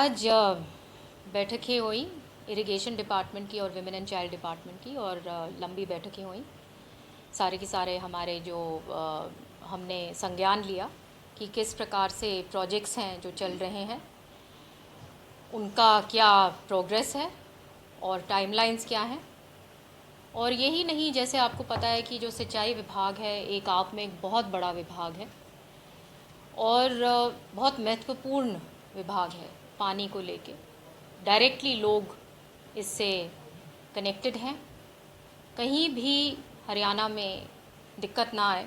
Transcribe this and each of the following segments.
आज बैठकें हुई इरिगेशन डिपार्टमेंट की और विमेन एंड चाइल्ड डिपार्टमेंट की, और लंबी बैठकें हुई। सारे के सारे हमारे जो हमने संज्ञान लिया कि किस प्रकार से प्रोजेक्ट्स हैं जो चल रहे हैं, उनका क्या प्रोग्रेस है और टाइमलाइंस क्या हैं। और यही नहीं, जैसे आपको पता है कि जो सिंचाई विभाग है एक आप में एक बहुत बड़ा विभाग है और बहुत महत्वपूर्ण विभाग है। पानी को लेके डायरेक्टली लोग इससे कनेक्टेड हैं। कहीं भी हरियाणा में दिक्कत ना आए,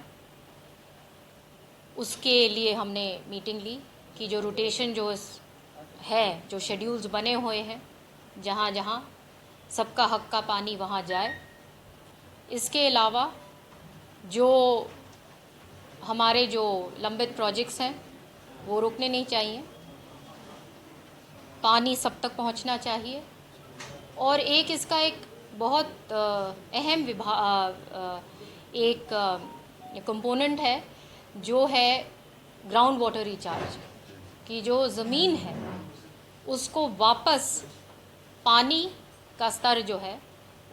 उसके लिए हमने मीटिंग ली कि जो रोटेशन है, जो शेड्यूल्स बने हुए हैं, जहाँ जहाँ सबका हक का पानी वहाँ जाए। इसके अलावा जो हमारे जो लंबित प्रोजेक्ट्स हैं वो रुकने नहीं चाहिए, पानी सब तक पहुंचना चाहिए। और एक इसका एक बहुत अहम एक कंपोनेंट है जो है ग्राउंड वाटर रिचार्ज, कि जो ज़मीन है उसको वापस पानी का स्तर जो है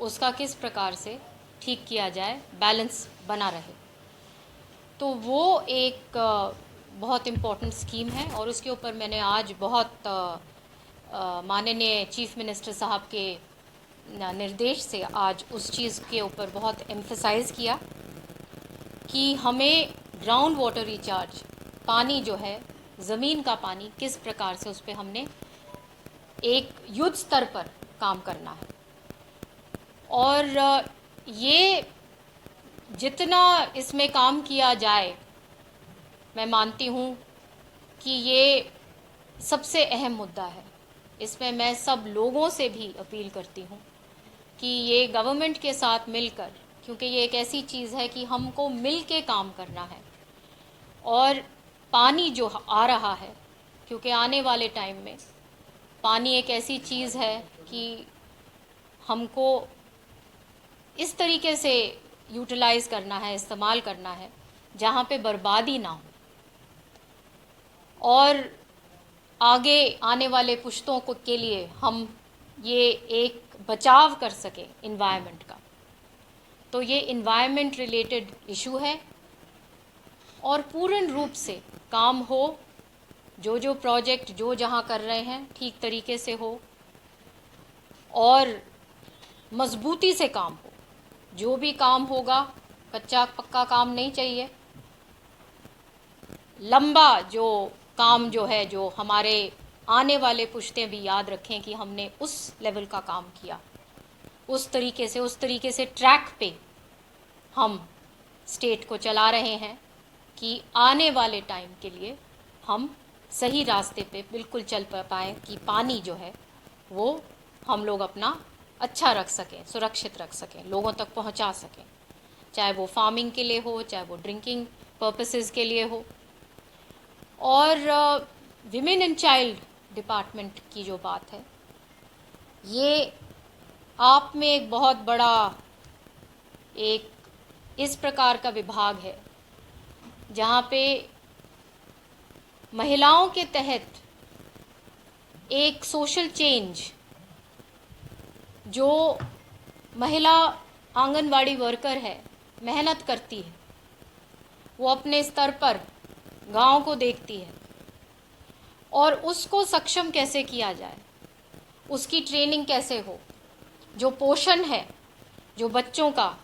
उसका किस प्रकार से ठीक किया जाए, बैलेंस बना रहे। तो वो एक बहुत इम्पोर्टेंट स्कीम है और उसके ऊपर मैंने आज बहुत माननीय चीफ मिनिस्टर साहब के निर्देश से आज उस चीज़ के ऊपर बहुत एम्फसाइज़ किया कि हमें ग्राउंड वाटर रिचार्ज, पानी जो है ज़मीन का पानी, किस प्रकार से उस पर हमने एक युद्ध स्तर पर काम करना है। और ये जितना इसमें काम किया जाए, मैं मानती हूँ कि ये सबसे अहम मुद्दा है। इसमें मैं सब लोगों से भी अपील करती हूँ कि ये गवर्नमेंट के साथ मिलकर, क्योंकि ये एक ऐसी चीज़ है कि हमको मिल के काम करना है। और पानी जो आ रहा है, क्योंकि आने वाले टाइम में पानी एक ऐसी चीज़ है कि हमको इस तरीके से यूटिलाइज़ करना है, इस्तेमाल करना है जहाँ पे बर्बादी ना हो और आगे आने वाले पुश्तों को के लिए हम ये एक बचाव कर सकें इन्वायरमेंट का। तो ये इन्वायरमेंट रिलेटेड इशू है और पूर्ण रूप से काम हो, जो प्रोजेक्ट जो जहाँ कर रहे हैं ठीक तरीके से हो और मजबूती से काम हो। जो भी काम होगा कच्चा पक्का काम नहीं चाहिए, लंबा जो काम जो है, जो हमारे आने वाले पुश्तें भी याद रखें कि हमने उस लेवल का काम किया, उस तरीके से ट्रैक पे हम स्टेट को चला रहे हैं कि आने वाले टाइम के लिए हम सही रास्ते पे बिल्कुल चल पाएँ कि पानी जो है वो हम लोग अपना अच्छा रख सकें, सुरक्षित रख सकें, लोगों तक पहुंचा सकें, चाहे वो फार्मिंग के लिए हो, चाहे वो ड्रिंकिंग पर्पसेस के लिए हो। और विमेन एंड चाइल्ड डिपार्टमेंट की जो बात है, ये आप में एक बहुत बड़ा एक इस प्रकार का विभाग है जहाँ पे महिलाओं के तहत एक सोशल चेंज, जो महिला आंगनवाड़ी वर्कर है, मेहनत करती है, वो अपने स्तर पर गांव को देखती है और उसको सक्षम कैसे किया जाए, उसकी ट्रेनिंग कैसे हो, जो पोषण है जो बच्चों का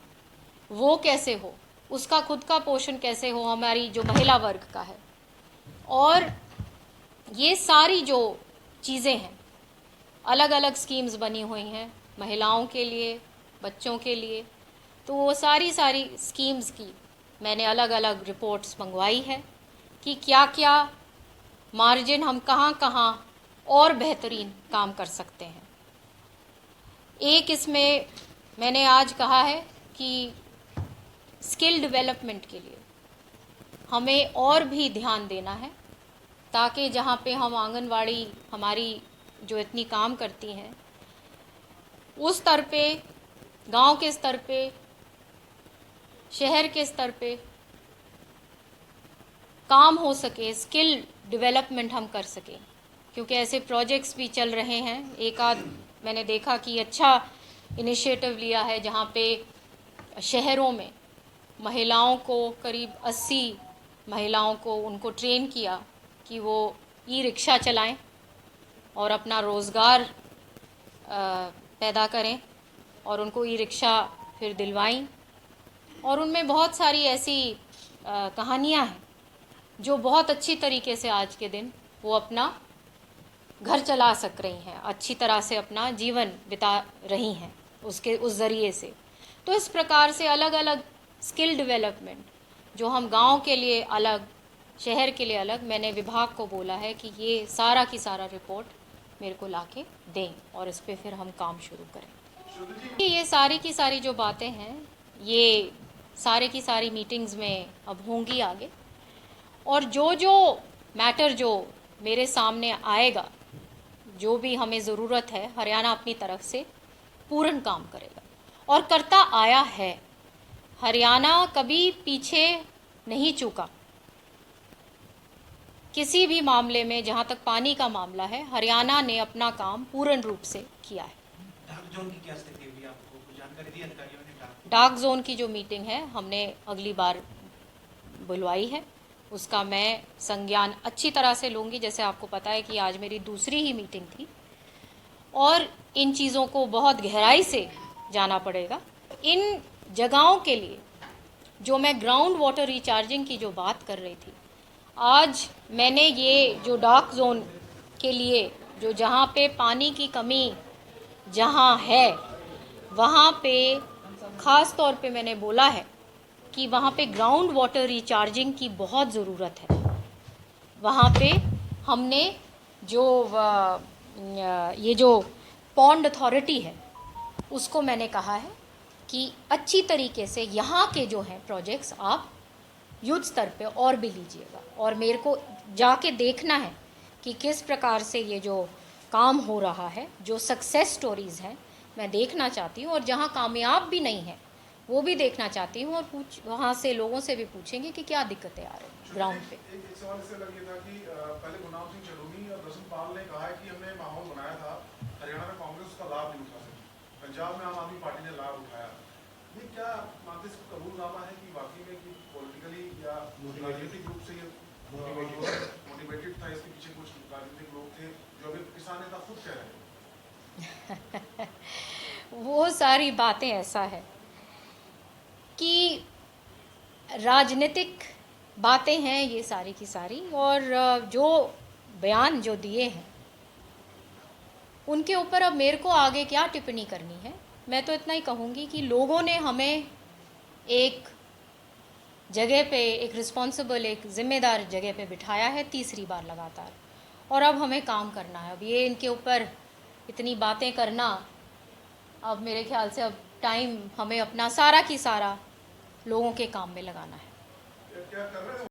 वो कैसे हो, उसका खुद का पोषण कैसे हो, हमारी जो महिला वर्ग का है। और ये सारी जो चीज़ें हैं, अलग अलग स्कीम्स बनी हुई हैं महिलाओं के लिए, बच्चों के लिए। तो वो सारी स्कीम्स की मैंने अलग अलग रिपोर्ट्स मंगवाई है कि क्या क्या मार्जिन हम कहाँ कहाँ और बेहतरीन काम कर सकते हैं। एक इसमें मैंने आज कहा है कि स्किल डेवलपमेंट के लिए हमें और भी ध्यान देना है, ताकि जहाँ पे हम आंगनवाड़ी हमारी जो इतनी काम करती हैं उस स्तर पे, गांव के स्तर पे, शहर के स्तर पे काम हो सके, स्किल डेवलपमेंट हम कर सकें। क्योंकि ऐसे प्रोजेक्ट्स भी चल रहे हैं। एक आध मैंने देखा कि अच्छा इनिशिएटिव लिया है जहाँ पे शहरों में महिलाओं को करीब 80 महिलाओं को उनको ट्रेन किया कि वो ई रिक्शा चलाएं और अपना रोज़गार पैदा करें, और उनको ई रिक्शा फिर दिलवाई। और उनमें बहुत सारी ऐसी कहानियाँ हैं जो बहुत अच्छी तरीके से आज के दिन वो अपना घर चला सक रही हैं, अच्छी तरह से अपना जीवन बिता रही हैं उस ज़रिए से। तो इस प्रकार से अलग अलग स्किल डेवलपमेंट जो हम गांव के लिए अलग, शहर के लिए अलग, मैंने विभाग को बोला है कि ये सारा की सारा रिपोर्ट मेरे को लाके दें और इस पर फिर हम काम शुरू करें। ये सारी की सारी जो बातें हैं ये सारे की सारी मीटिंग्स में अब होंगी आगे, और जो जो मैटर जो मेरे सामने आएगा, जो भी हमें ज़रूरत है, हरियाणा अपनी तरफ से पूर्ण काम करेगा और करता आया है। हरियाणा कभी पीछे नहीं चूका किसी भी मामले में। जहाँ तक पानी का मामला है, हरियाणा ने अपना काम पूर्ण रूप से किया है। डार्क जोन की क्या स्थिति हुई, आपको कुछ जानकारी दी अधिकारियों ने? डार्क जोन की जो मीटिंग है हमने अगली बार बुलवाई है, उसका मैं संज्ञान अच्छी तरह से लूँगी। जैसे आपको पता है कि आज मेरी दूसरी ही मीटिंग थी और इन चीज़ों को बहुत गहराई से जाना पड़ेगा। इन जगहों के लिए जो मैं ग्राउंड वाटर रिचार्जिंग की जो बात कर रही थी, आज मैंने ये जो डार्क जोन के लिए जो जहाँ पे पानी की कमी जहाँ है, वहाँ पे ख़ास तौर पे मैंने बोला है कि वहाँ पे ग्राउंड वाटर रिचार्जिंग की बहुत ज़रूरत है। वहाँ पे हमने जो ये जो पॉन्ड अथॉरिटी है उसको मैंने कहा है कि अच्छी तरीके से यहाँ के जो हैं प्रोजेक्ट्स आप युद्ध स्तर पे और भी लीजिएगा, और मेरे को जाके देखना है कि किस प्रकार से ये जो काम हो रहा है, जो सक्सेस स्टोरीज़ हैं मैं देखना चाहती हूँ, और जहाँ कामयाब भी नहीं है वो भी देखना चाहती हूँ, और वहाँ से लोगों से भी पूछेंगे कि क्या दिक्कतें आ रही हैं ग्राउंड पे। एक सवाल इससे लग गया था कि पहले गुरनाम सिंह चढ़ूनी और दर्शन पाल ने कहा है कि हमने माहौल बनाया था, हरियाणा में कांग्रेस उसका लाभ नहीं उठा सकी, पंजाब में आम आदमी पार्टी ने लाभ उठाया। ये क्या मानते इसको कबूलनामा है कि वाकई में कि पॉलिटिकली या राजनीतिक रूप से ये मोटिवेटेड था, इसके पीछे कुछ राजनीतिक लोग थे जो अभी किसान नेता खुद कह रहे हैं? वो सारी बातें ऐसा है कि राजनीतिक बातें हैं ये सारी की सारी, और जो बयान जो दिए हैं उनके ऊपर अब मेरे को आगे क्या टिप्पणी करनी है। मैं तो इतना ही कहूँगी कि लोगों ने हमें एक जगह पे, एक रिस्पॉन्सिबल, एक ज़िम्मेदार जगह पे बिठाया है तीसरी बार लगातार, और अब हमें काम करना है। अब ये इनके ऊपर इतनी बातें करना, अब मेरे ख्याल से अब टाइम हमें अपना सारा की सारा लोगों के काम में लगाना है। क्या कर रहे हो